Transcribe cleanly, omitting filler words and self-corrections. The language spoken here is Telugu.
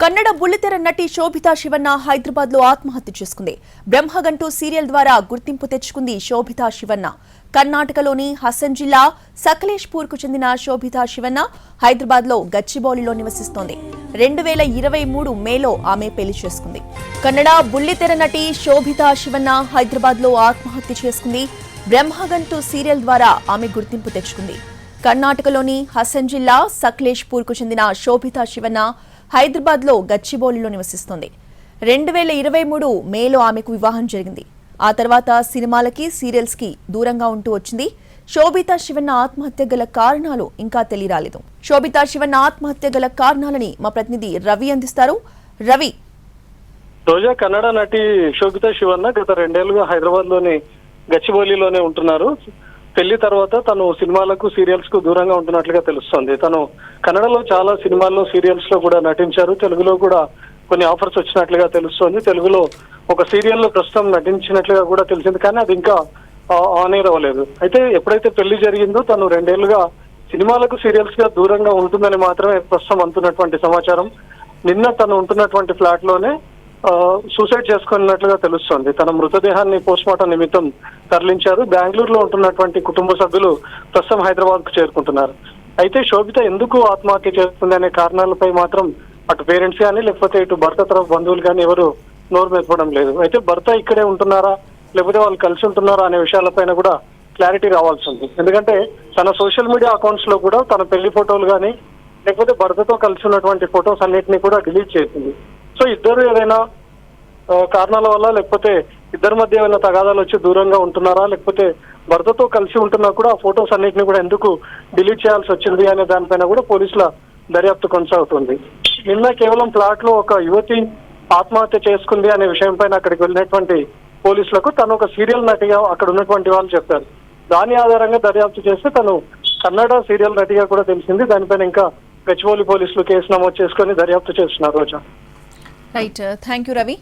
కన్నడ బుల్లితెర నటి శోభితా శివన్న హైదరాబాద్ లో ఆత్మహత్య చేసుకుంది. బ్రహ్మగంటూ సీరియల్ ద్వారా గుర్తింపు తెచ్చుకుంది శోభితా శివన్న. కర్ణాటకలోని హసన్ జిల్లా సకలేష్పూర్ కు చెందిన శోభితా శివన్న హైదరాబాద్ లో గచ్చిబౌలిలో నివసిస్తోంది. 2023 మేలో ఆమె పెళ్లి చేసుకుంది. కన్నడ బుల్లితెర నటి శోభితా శివన్న హైదరాబాద్ లో ఆత్మహత్య చేసుకుంది. బ్రహ్మగంటూ సీరియల్ ద్వారా ఆమె గుర్తింపు తెచ్చుకుంది. కర్ణాటకలోని హసన్ జిల్లా సకలేష్పూర్ కు చెందిన శోభితా శివన్న హైదరాబాద్ లో గచ్చిబౌలిలో నివసిస్తోంది. 2023 మేలో ఆమెకు వివాహం జరిగింది. ఆ తర్వాత సినిమాలకి సీరియల్స్ కి దూరంగా ఉంటూ వచ్చింది. శోభితా శివన్న ఆత్మహత్య గల కారణాలు ఇంకా తెలియరాలేదు. శోభితా శివన్న ఆత్మహత్య గల కారణాలని మా ప్రతినిధి రవి అందిస్తారు. రవి, రోజా కన్నడ నటి శోభితా శివన్న గత 2 ఏళ్లుగా హైదరాబాద్ లోని గచ్చిబౌలిలోనే ఉంటున్నారు. పెళ్లి తర్వాత తను సినిమాలకు సీరియల్స్ కు దూరంగా ఉంటున్నట్లుగా తెలుస్తోంది. తను కన్నడలో చాలా సినిమాల్లో సీరియల్స్ లో కూడా నటించారు. తెలుగులో కూడా కొన్ని ఆఫర్స్ వచ్చినట్లుగా తెలుస్తోంది. తెలుగులో ఒక సీరియల్లో ప్రస్తుతం నటించినట్లుగా కూడా తెలిసింది, కానీ అది ఇంకా ఆన్ ఎయిర్ అవ్వలేదు. అయితే ఎప్పుడైతే పెళ్లి జరిగిందో తను 2 ఏళ్లుగా సినిమాలకు సీరియల్స్ గా దూరంగా ఉంటుందని మాత్రమే ప్రస్తుతం అందుతున్నటువంటి సమాచారం. నిన్న తను ఉంటున్నటువంటి ఫ్లాట్ లోనే సూసైడ్ చేసుకున్నట్లుగా తెలుస్తోంది. తన మృతదేహాన్ని పోస్ట్మార్టం నిమిత్తం తరలించారు. బెంగళూరులో ఉంటున్నటువంటి కుటుంబ సభ్యులు ప్రస్తుతం హైదరాబాద్ కు చేరుకుంటున్నారు. అయితే శోభిత ఎందుకు ఆత్మహత్య చేసుకుంది అనే కారణాలపై మాత్రం అటు పేరెంట్స్ కానీ లేకపోతే ఇటు భర్త తరఫు బంధువులు కానీ ఎవరు నోరు మెదపడం లేదు. అయితే భర్త ఇక్కడే ఉంటున్నారా లేకపోతే వాళ్ళు కలిసి ఉంటున్నారా అనే విషయాలపైన కూడా క్లారిటీ రావాల్సి ఉంది. ఎందుకంటే తన సోషల్ మీడియా అకౌంట్స్ లో కూడా తన పెళ్లి ఫోటోలు కానీ లేకపోతే భర్తతో కలిసి ఉన్నటువంటి ఫొటోస్ అన్నిటినీ కూడా డిలీట్ చేసింది. సో ఇద్దరు ఏదైనా కారణాల వల్ల లేకపోతే ఇద్దరి మధ్య ఏమైనా తగాదాలు వచ్చి దూరంగా ఉంటున్నారా లేకపోతే భర్తతో కలిసి ఉంటున్నా కూడా ఆ ఫొటోస్ అన్నిటిని కూడా ఎందుకు డిలీట్ చేయాల్సి వచ్చింది అనే దానిపైన కూడా పోలీసుల దర్యాప్తు కొనసాగుతుంది. నిన్న కేవలం ఫ్లాట్ లో ఒక యువతి ఆత్మహత్య చేసుకుంది అనే విషయం పైన అక్కడికి వెళ్ళినటువంటి పోలీసులకు తను ఒక సీరియల్ నటిగా అక్కడ ఉన్నటువంటి వాళ్ళు చెప్పారు. దాని ఆధారంగా దర్యాప్తు చేస్తే తను కన్నడ సీరియల్ నటిగా కూడా తెలిసింది. దానిపైన ఇంకా గచ్చిబౌలి పోలీసులు కేసు నమోదు చేసుకుని దర్యాప్తు చేస్తున్నారు. రోజా, రైట్, థ్యాంక్ యూ రవి.